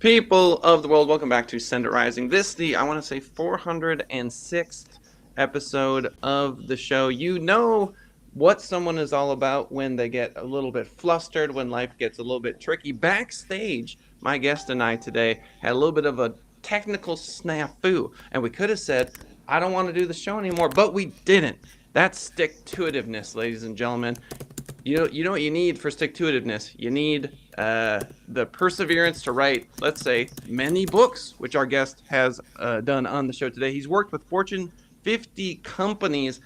People of the world, welcome back to Send It Rising. This the, I want to say, 406th episode of the show. You know what someone is all about when they get a little bit flustered, when life gets a little bit tricky. Backstage, my guest and I today had a little bit of a technical snafu, and we could have said, I don't want to do the show anymore, but we didn't. That's stick-to-itiveness, ladies and gentlemen. You know what you need for stick-to-itiveness? You need the perseverance to write, let's say, many books, which our guest has done on the show today. He's worked with Fortune 50 companies.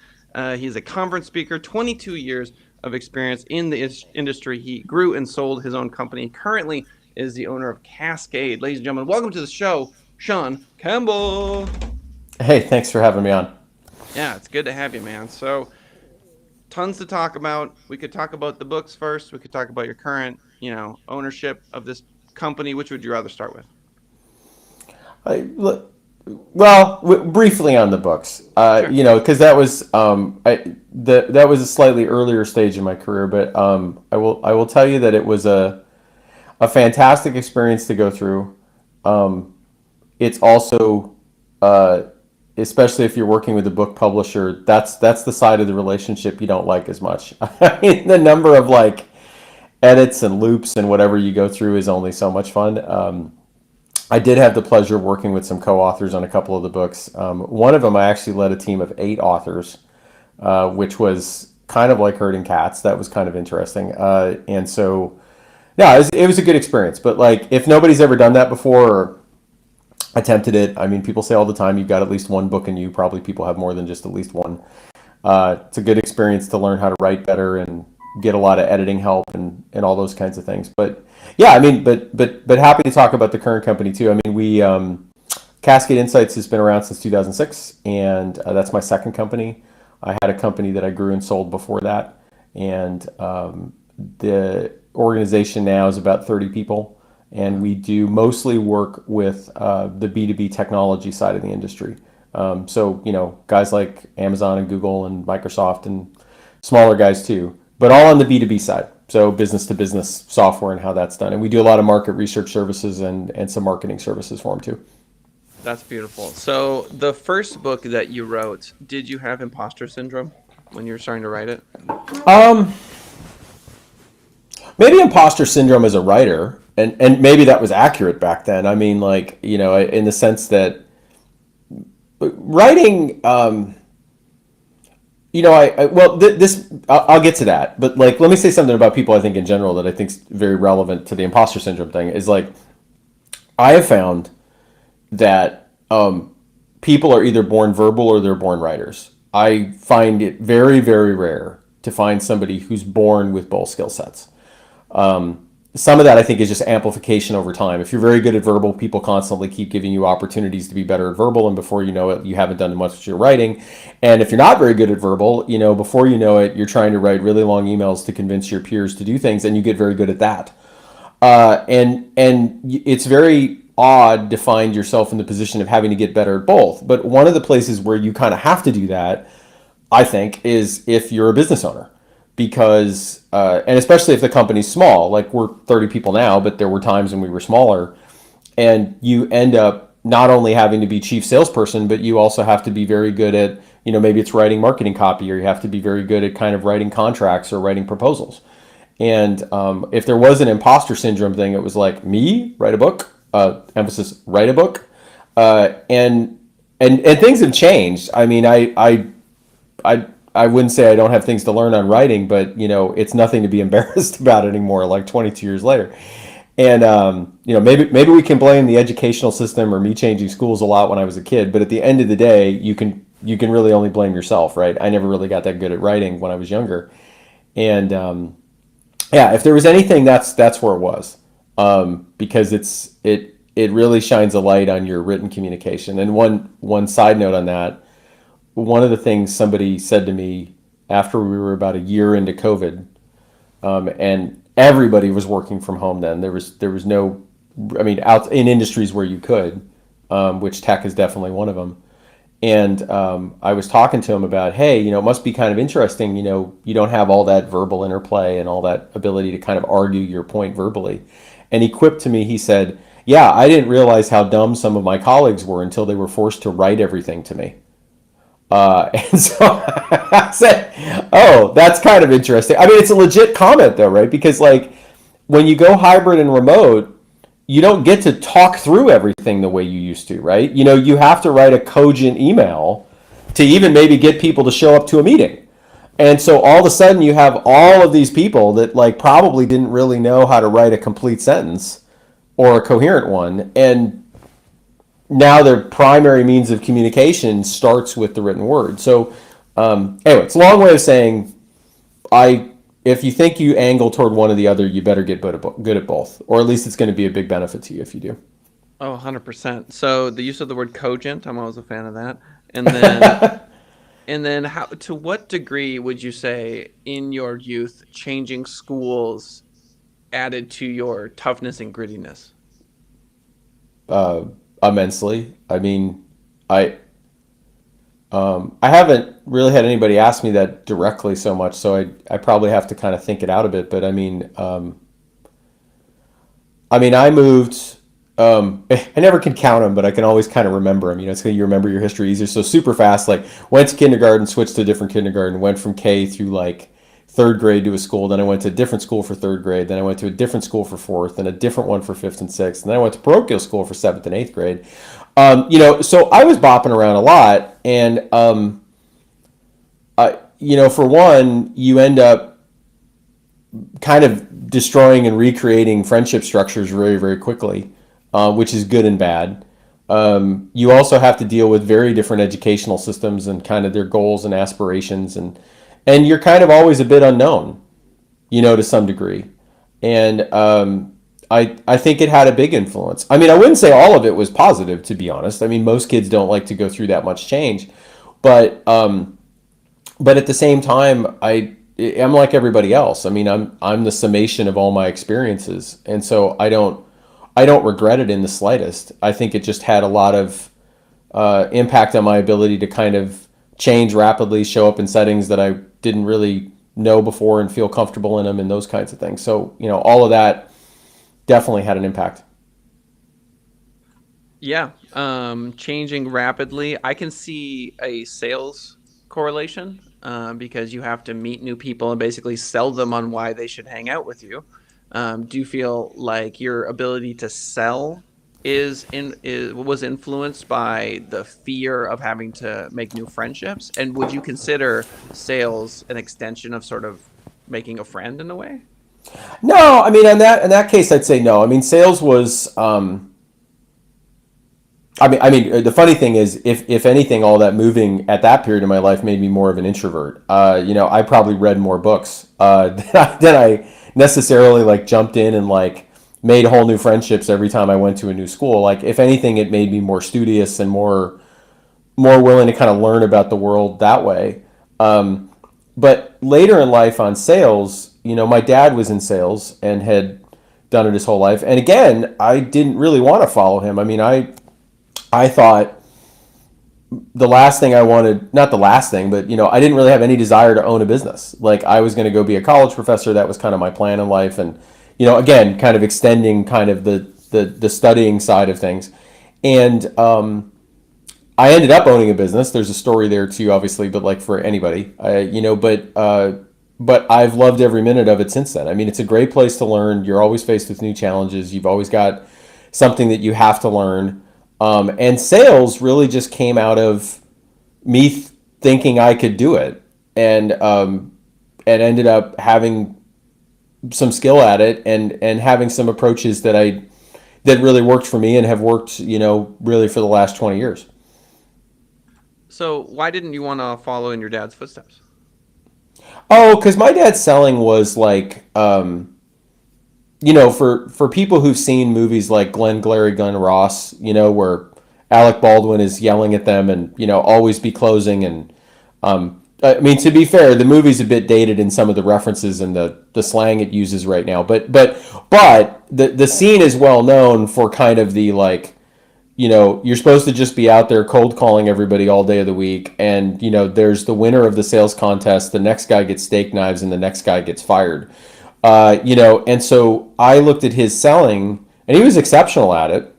He's a conference speaker, 22 years of experience in the industry. He grew and sold his own company. Currently is the owner of Cascade. Ladies and gentlemen, welcome to the show, Sean Campbell. Hey, thanks for having me on. Yeah, it's good to have you, man. So, tons to talk about. We could talk about the books first. We could talk about your current, ownership of this company. Which would you rather start with? Briefly on the books, Sure. because that was that was a slightly earlier stage in my career. But I will tell you that it was a fantastic experience to go through. It's also especially if you're working with a book publisher, that's the side of the relationship you don't like as much. I mean, the number of edits and loops and whatever you go through is only so much fun. I did have the pleasure of working with some co-authors on a couple of the books. One of them, I actually led a team of 8 authors, which was kind of like herding cats. That was kind of interesting. And so, yeah, it was a good experience. But if nobody's ever done that before or attempted it, I mean, people say all the time, you've got at least one book in you. Probably people have more than just at least one. It's a good experience to learn how to write better and get a lot of editing help and all those kinds of things. But yeah, I mean, but happy to talk about the current company too. I mean, we Cascade Insights has been around since 2006, and that's my second company. I had a company that I grew and sold before that, and the organization now is about 30 people, and we do mostly work with the B2B technology side of the industry. So guys like Amazon and Google and Microsoft and smaller guys too, but all on the B2B side. So business to business software and how that's done. And we do a lot of market research services and some marketing services for them too. That's beautiful. So, the first book that you wrote, did you have imposter syndrome when you were starting to write it? Um, Maybe imposter syndrome as a writer, and maybe that was accurate back then. I mean, in the sense that writing, I'll get to that, but let me say something about people I think in general that I think is very relevant to the imposter syndrome thing is I have found that people are either born verbal or they're born writers. I find it very, very rare to find somebody who's born with both skill sets. Some of that I think is just amplification over time. If you're very good at verbal, people constantly keep giving you opportunities to be better at verbal, and before you know it, you haven't done much with your writing. And if you're not very good at verbal, before you know it, you're trying to write really long emails to convince your peers to do things, and you get very good at that. And it's very odd to find yourself in the position of having to get better at both. But one of the places where you kind of have to do that, I think, is if you're a business owner. Because, and especially if the company's small, we're 30 people now, but there were times when we were smaller, and you end up not only having to be chief salesperson, but you also have to be very good at, maybe it's writing marketing copy, or you have to be very good at kind of writing contracts or writing proposals. And if there was an imposter syndrome thing, it was me, write a book, emphasis, write a book. And things have changed. I mean, I wouldn't say I don't have things to learn on writing, but it's nothing to be embarrassed about anymore, 22 years later. And maybe we can blame the educational system or me changing schools a lot when I was a kid, but at the end of the day, you can really only blame yourself, right? I never really got that good at writing when I was younger. And yeah, if there was anything, that's where it was, because it really shines a light on your written communication. And one side note on that. One of the things somebody said to me after we were about a year into COVID, and everybody was working from home then. There was no, I mean, out in industries where you could, which tech is definitely one of them. And I was talking to him about, hey, it must be kind of interesting, you don't have all that verbal interplay and all that ability to kind of argue your point verbally. And he quipped to me, he said, yeah, I didn't realize how dumb some of my colleagues were until they were forced to write everything to me. And so I said, "Oh, that's kind of interesting." I mean, it's a legit comment though, right? Because like when you go hybrid and remote, you don't get to talk through everything the way you used to, right? You have to write a cogent email to even maybe get people to show up to a meeting. And so all of a sudden you have all of these people that like probably didn't really know how to write a complete sentence or a coherent one, and now their primary means of communication starts with the written word. So anyway, it's a long way of saying I if you think you angle toward one or the other, you better get good at both, or at least it's going to be a big benefit to you if you do. Oh, 100%. So the use of the word cogent, I'm always a fan of that. And then how to what degree would you say in your youth changing schools added to your toughness and grittiness? Immensely. I mean, I I haven't really had anybody ask me that directly so much, so I probably have to kind of think it out a bit. But I mean, I moved. I never can count them, but I can always kind of remember them. It's you remember your history easier. So super fast, like went to kindergarten, switched to a different kindergarten, went from K through like third grade to a school. Then I went to a different school for third grade. Then I went to a different school for fourth, and a different one for fifth and sixth. And then I went to parochial school for seventh and eighth grade. So I was bopping around a lot, and for one, you end up kind of destroying and recreating friendship structures very, very quickly, which is good and bad. You also have to deal with very different educational systems and kind of their goals and aspirations, and you're kind of always a bit unknown, to some degree. And I think it had a big influence. I mean, I wouldn't say all of it was positive, to be honest. I mean, most kids don't like to go through that much change, but at the same time, I'm like everybody else. I mean, I'm the summation of all my experiences, and so I don't regret it in the slightest. I think it just had a lot of impact on my ability to kind of change rapidly, show up in settings that I didn't really know before, and feel comfortable in them, and those kinds of things. So all of that definitely had an impact. Yeah, changing rapidly. I can see a sales correlation because you have to meet new people and basically sell them on why they should hang out with you. Do you feel like your ability to sell was influenced by the fear of having to make new friendships? And would you consider sales an extension of sort of making a friend in a way? No, I mean, in that case, I'd say no. I mean, sales was. I mean, the funny thing is, if anything, all that moving at that period of my life made me more of an introvert. I probably read more books than I necessarily like jumped in and like made whole new friendships every time I went to a new school. Like, if anything, it made me more studious and more willing to kind of learn about the world that way. But later in life on sales, my dad was in sales and had done it his whole life. And again, I didn't really want to follow him. I mean, I thought the last thing I wanted, not the last thing, but I didn't really have any desire to own a business. Like, I was going to go be a college professor. That was kind of my plan in life. And, again, kind of extending kind of the studying side of things. And I ended up owning a business. There's a story there too, obviously, but like for anybody, but I've loved every minute of it since then. I mean, it's a great place to learn. You're always faced with new challenges. You've always got something that you have to learn. And sales really just came out of me thinking I could do it, and ended up having some skill at it, and having some approaches that really worked for me and have worked, really for the last 20 years. So why didn't you want to follow in your dad's footsteps? Oh, because my dad's selling was like, for people who've seen movies like Glengarry Glen Ross, where Alec Baldwin is yelling at them and always be closing, and I mean, to be fair, the movie's a bit dated in some of the references and the slang it uses right now, but the scene is well known for kind of the like, you're supposed to just be out there cold calling everybody all day of the week, and there's the winner of the sales contest, the next guy gets steak knives, and the next guy gets fired. And so I looked at his selling and he was exceptional at it.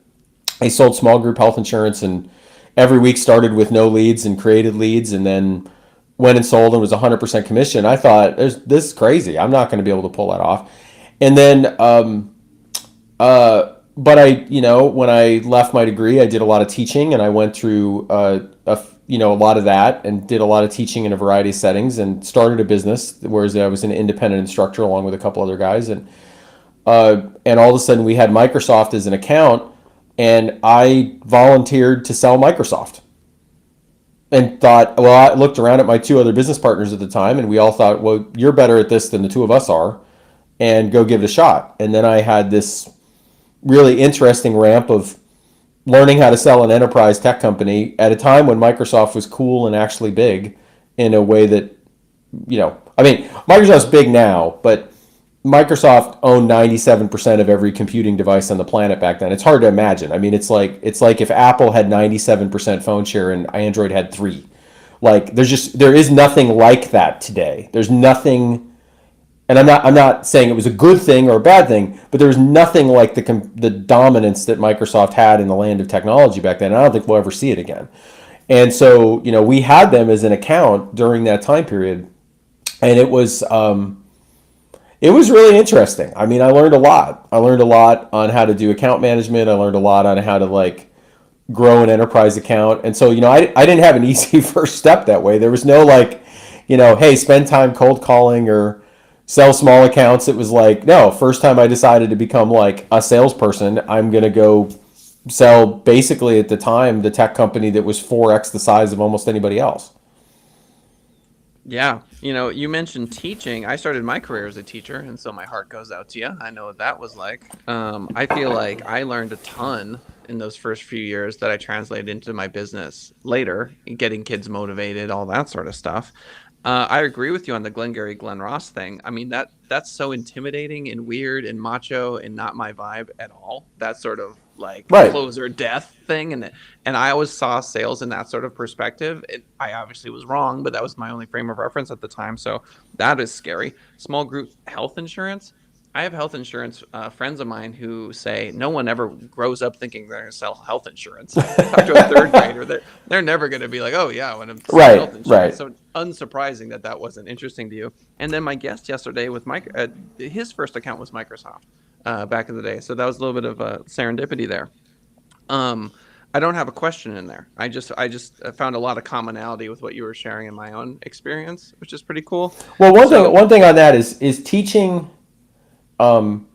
He sold small group health insurance, and every week started with no leads and created leads, and then went and sold and was 100% commission. I thought, this is crazy. I'm not going to be able to pull that off. And then, but when I left my degree, I did a lot of teaching, and I went through a lot of that, and did a lot of teaching in a variety of settings, and started a business, whereas I was an independent instructor along with a couple other guys, and all of a sudden we had Microsoft as an account, and I volunteered to sell Microsoft. And thought, well, I looked around at my two other business partners at the time, and we all thought, well, you're better at this than the two of us are, and go give it a shot. And then I had this really interesting ramp of learning how to sell an enterprise tech company at a time when Microsoft was cool and actually big, in a way that, I mean, Microsoft's big now, but Microsoft owned 97% of every computing device on the planet back then. It's hard to imagine. I mean, it's like if Apple had 97% phone share and Android had 3. Like, there is nothing like that today. There's nothing, and I'm not saying it was a good thing or a bad thing, but there was nothing like the dominance that Microsoft had in the land of technology back then. And I don't think we'll ever see it again. And so, we had them as an account during that time period, and it was really interesting. I mean, I learned a lot. I learned a lot on how to do account management. I learned a lot on how to grow an enterprise account. And so, I didn't have an easy first step that way. There was no hey, spend time cold calling or sell small accounts. It was no, first time I decided to become a salesperson, I'm going to go sell, basically at the time, the tech company that was 4x the size of almost anybody else. Yeah, you mentioned teaching. I started my career as a teacher, and so my heart goes out to you. I know what that was like. I feel like I learned a ton in those first few years that I translated into my business later, getting kids motivated, all that sort of stuff. I agree with you on the Glengarry Glen Ross thing. I mean, that's so intimidating and weird and macho and not my vibe at all. That sort of Right. closer death thing, and I always saw sales in that sort of perspective. I obviously was wrong, but that was my only frame of reference at the time. So that is scary. Small group health insurance. I have health insurance friends of mine who say no one ever grows up thinking they're going to sell health insurance. Talk to a third grader, they're never going to be like, oh yeah, when I'm selling health Right. insurance. Right. So unsurprising that wasn't interesting to you. And then my guest yesterday with Mike, his first account was Microsoft back in the day. So that was a little bit of a serendipity there. I don't have a question in there. I just found a lot of commonality with what you were sharing in my own experience, which is pretty cool. Well, one thing on that is teaching. Um,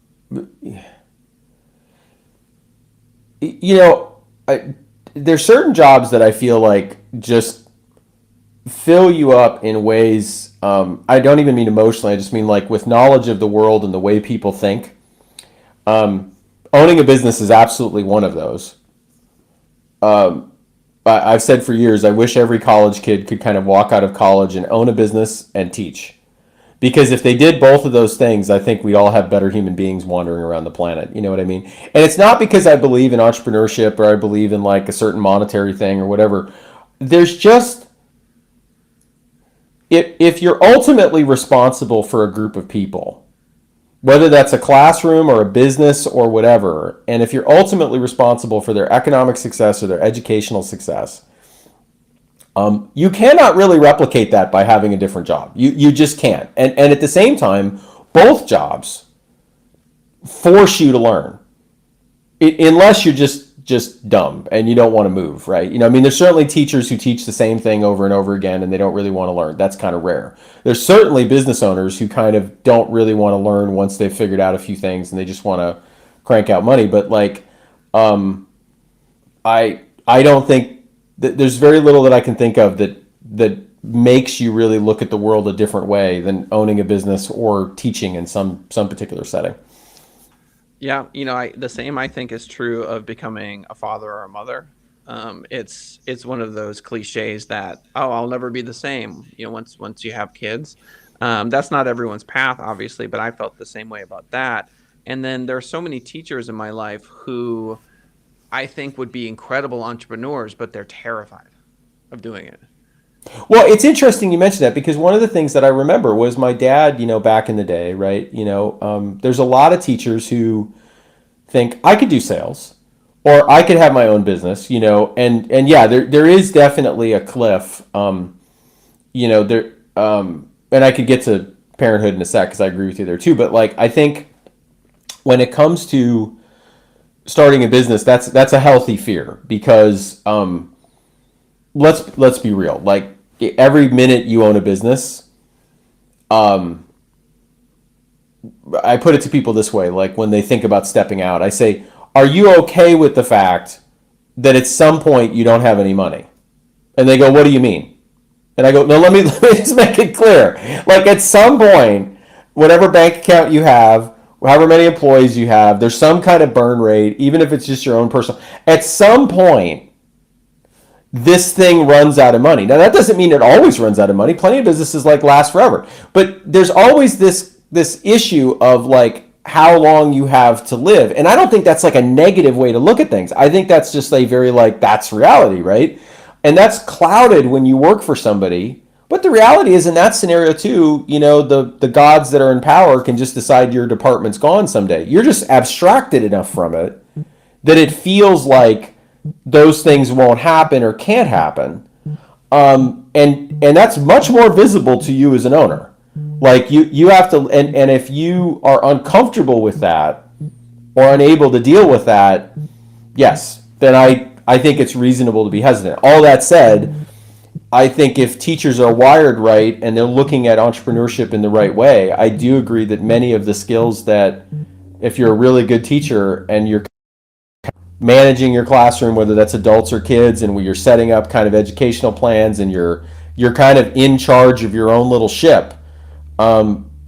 there's certain jobs that I feel like just fill you up in ways. I don't even mean emotionally. I just mean with knowledge of the world and the way people think. Owning a business is absolutely one of those. I've said for years, I wish every college kid could kind of walk out of college and own a business and teach. Because if they did both of those things, I think we all have better human beings wandering around the planet. You know what I mean? And it's not because I believe in entrepreneurship or I believe in a certain monetary thing or whatever. There's just, if you're ultimately responsible for a group of people, whether that's a classroom or a business or whatever, and if you're ultimately responsible for their economic success or their educational success, you cannot really replicate that by having a different job. You just can't. And at the same time, both jobs force you to learn, unless you're just dumb and you don't want to move, right? I mean, there's certainly teachers who teach the same thing over and over again and they don't really want to learn. That's kind of rare. There's certainly business owners who kind of don't really want to learn once they've figured out a few things and they just want to crank out money. But I don't think there's very little that I can think of that makes you really look at the world a different way than owning a business or teaching in some particular setting. Yeah, the same I think is true of becoming a father or a mother. It's one of those cliches that, oh, I'll never be the same. Once you have kids, that's not everyone's path, obviously, but I felt the same way about that. And then there are so many teachers in my life who I think would be incredible entrepreneurs, but they're terrified of doing it. Well, it's interesting you mentioned that because one of the things that I remember was my dad, back in the day, right? There's a lot of teachers who think I could do sales, or I could have my own business, and yeah, there is definitely a cliff, there, and I could get to parenthood in a sec because I agree with you there too. But like, I think when it comes to starting a business, that's a healthy fear because let's be real. Like every minute you own a business, um, I put it to people this way. Like when they think about stepping out, I say, "Are you okay with the fact that at some point you don't have any money?" And they go, "What do you mean?" And I go, "No, let me just make it clear. Like at some point, whatever bank account you have, however many employees you have, there's some kind of burn rate, even if it's just your own personal. At some point, this thing runs out of money. Now that doesn't mean it always runs out of money. Plenty of businesses like last forever, but there's always this issue of like how long you have to live. And I don't think that's like a negative way to look at things. I think that's just a very like that's reality, right? And that's clouded when you work for somebody. But the reality is in that scenario too, the gods that are in power can just decide your department's gone someday. You're just abstracted enough from it that it feels like those things won't happen or can't happen. And that's much more visible to you as an owner. Like you have to, and if you are uncomfortable with that or unable to deal with that, yes, then I think it's reasonable to be hesitant. All that said, I think if teachers are wired right and they're looking at entrepreneurship in the right way, I do agree that many of the skills that if you're a really good teacher and you're managing your classroom, whether that's adults or kids, and where you're setting up kind of educational plans and you're kind of in charge of your own little ship,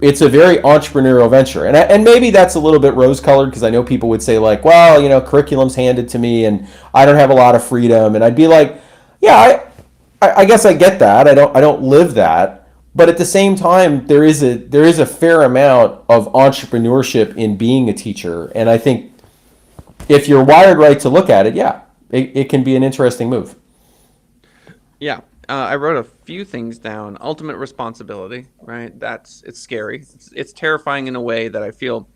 it's a very entrepreneurial venture. And maybe that's a little bit rose-colored because I know people would say like, well, curriculum's handed to me and I don't have a lot of freedom. And I'd be like, yeah, I guess I get that. I don't live that. But at the same time, there is a fair amount of entrepreneurship in being a teacher. And I think if you're wired right to look at it, yeah, it can be an interesting move. Yeah, I wrote a few things down. Ultimate responsibility, right? It's scary. It's terrifying in a way that I feel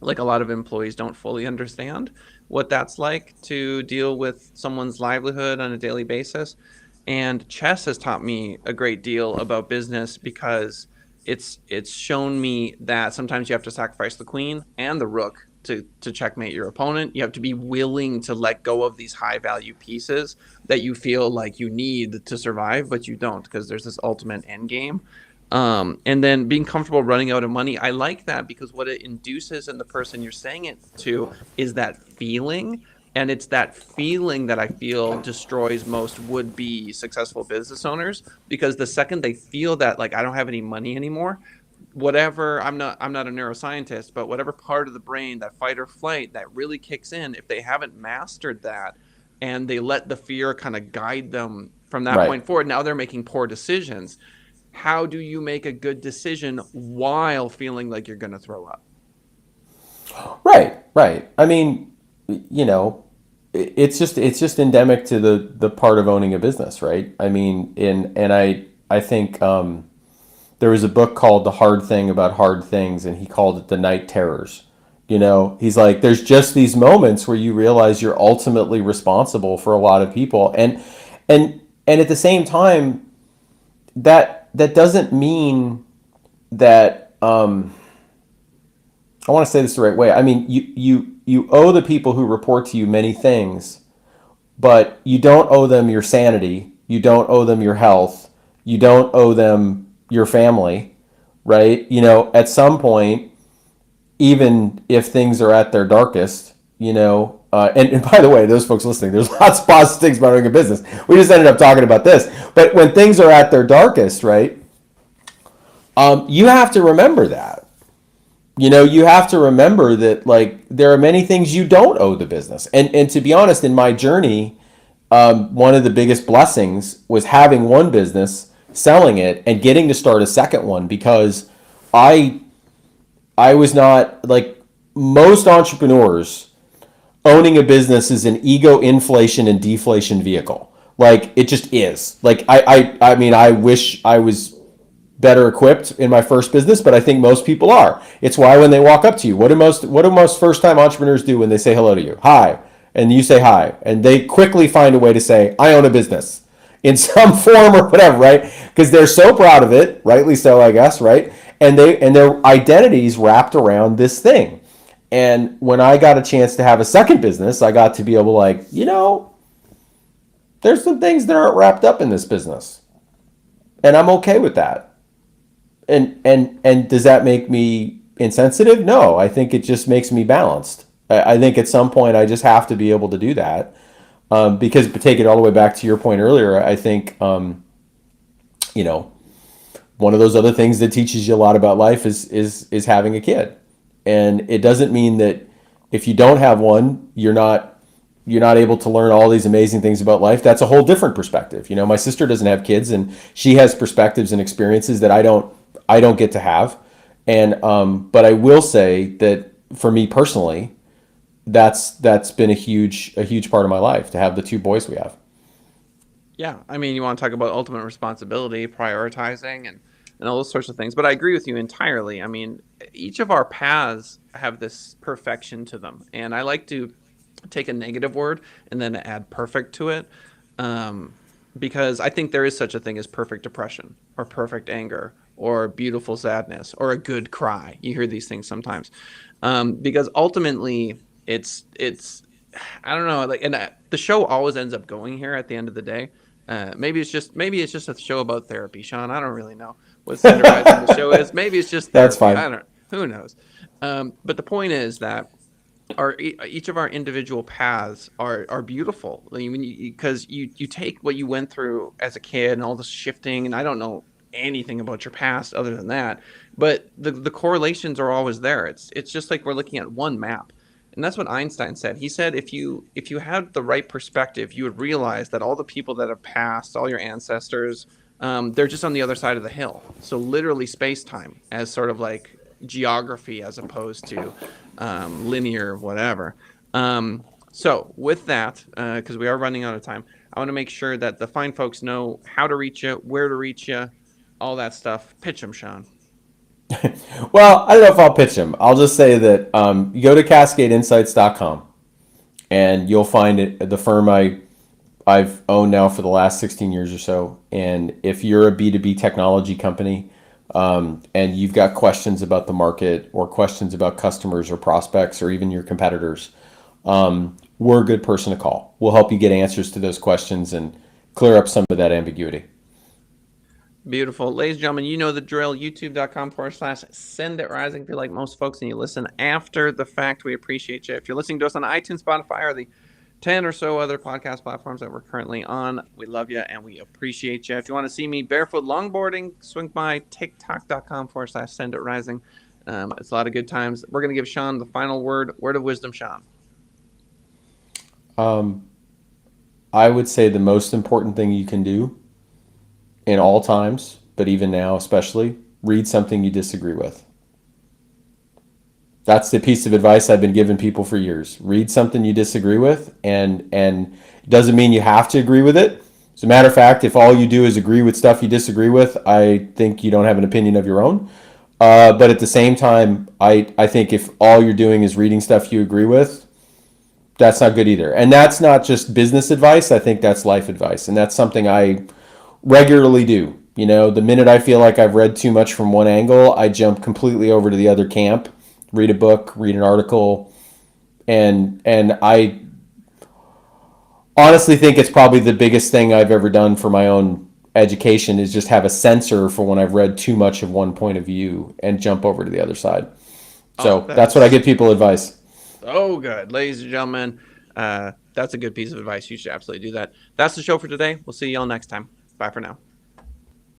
like a lot of employees don't fully understand what that's like to deal with someone's livelihood on a daily basis. And chess has taught me a great deal about business because it's shown me that sometimes you have to sacrifice the queen and the rook to checkmate your opponent. You have to be willing to let go of these high value pieces that you feel like you need to survive, but you don't because there's this ultimate end game. And then being comfortable running out of money. I like that because what it induces in the person you're saying it to is that feeling. And it's that feeling that I feel destroys most would-be successful business owners because the second they feel that like I don't have any money anymore, whatever, I'm not a neuroscientist, but whatever part of the brain, that fight or flight that really kicks in, if they haven't mastered that and they let the fear kind of guide them from that Right. point forward, now they're making poor decisions. How do you make a good decision while feeling like you're going to throw up? Right. I mean, it's just endemic to the part of owning a business, right? I mean, and I think there was a book called The Hard Thing About Hard Things, and he called it The Night Terrors. He's like, there's just these moments where you realize you're ultimately responsible for a lot of people, and at the same time, that doesn't mean that I want to say this the right way. I mean, you owe the people who report to you many things, but you don't owe them your sanity. You don't owe them your health. You don't owe them your family, right? At some point, even if things are at their darkest, and by the way, those folks listening, there's lots of positive things about running a business. We just ended up talking about this. But when things are at their darkest, right, you have to remember that. You have to remember that like there are many things you don't owe the business. And to be honest, in my journey, one of the biggest blessings was having one business, selling it, and getting to start a second one because I was not like most entrepreneurs. Owning a business is an ego inflation and deflation vehicle. Like it just is. Like I mean, I wish I was better equipped in my first business, but I think most people are. It's why when they walk up to you, what do most first time entrepreneurs do when they say hello to you? Hi. And you say hi. And they quickly find a way to say, I own a business in some form or whatever, right? Because they're so proud of it, rightly so, I guess, right? And their identity's wrapped around this thing. And when I got a chance to have a second business, I got to be able to like, there's some things that aren't wrapped up in this business. And I'm okay with that. And does that make me insensitive? No, I think it just makes me balanced. I think at some point I just have to be able to do that. Because to take it all the way back to your point earlier, I think, one of those other things that teaches you a lot about life is having a kid. And it doesn't mean that if you don't have one, you're not able to learn all these amazing things about life. That's a whole different perspective. My sister doesn't have kids, and she has perspectives and experiences that I don't get to have. And but I will say that for me personally, that's been a huge part of my life to have the two boys we have. Yeah, I mean, you want to talk about ultimate responsibility, prioritizing, and all those sorts of things. But I agree with you entirely. I mean, each of our paths have this perfection to them, and I like to take a negative word and then add perfect to it, because I think there is such a thing as perfect depression or perfect anger or beautiful sadness or a good cry. You hear these things sometimes, because ultimately it's I don't know, like, and the show always ends up going here at the end of the day. Maybe it's just a show about therapy, Sean. I don't really know what Cinderizing the show is. Maybe it's just That's therapy. fine. I don't. Who knows? But the point is that each of our individual paths are beautiful. I mean, because you take what you went through as a kid and all this shifting, and I don't know anything about your past other than that, but the correlations are always there. It's just like we're looking at one map. And that's what Einstein said. He said if you had the right perspective, you would realize that all the people that have passed, all your ancestors, they're just on the other side of the hill. So literally space time as sort of like geography as opposed to linear whatever. So with that, because we are running out of time, I want to make sure that the fine folks know how to reach you, where to reach you, all that stuff. Pitch them, Sean. Well, I don't know if I'll pitch them. I'll just say that you go to cascadeinsights.com and you'll find the firm I've owned now for the last 16 years or so. And if you're a B2B technology company, and you've got questions about the market or questions about customers or prospects or even your competitors, we're a good person to call. We'll help you get answers to those questions and clear up some of that ambiguity. Beautiful. Ladies and gentlemen, you know the drill. YouTube.com/send it rising. If you're like most folks and you listen after the fact, we appreciate you. If you're listening to us on iTunes, Spotify, or the 10 or so other podcast platforms that we're currently on, we love you and we appreciate you. If you want to see me barefoot longboarding, swing by tiktok.com/send it rising. It's a lot of good times. We're going to give Sean the final word of wisdom, Sean. I would say the most important thing you can do in all times, but even now especially, read something you disagree with. That's the piece of advice I've been giving people for years. Read something you disagree with, and it doesn't mean you have to agree with it. As a matter of fact, if all you do is agree with stuff you disagree with, I think you don't have an opinion of your own. But at the same time, I think if all you're doing is reading stuff you agree with, that's not good either. And that's not just business advice. I think that's life advice, and that's something I regularly do. The minute I feel like I've read too much from one angle, I jump completely over to the other camp, read a book, read an article, and I honestly think it's probably the biggest thing I've ever done for my own education is just have a censor for when I've read too much of one point of view and jump over to the other side. Oh, So that's what I give people advice. so good. Ladies and gentlemen, that's a good piece of advice. You should absolutely do that. That's the show for today. We'll see y'all next time. Bye for now.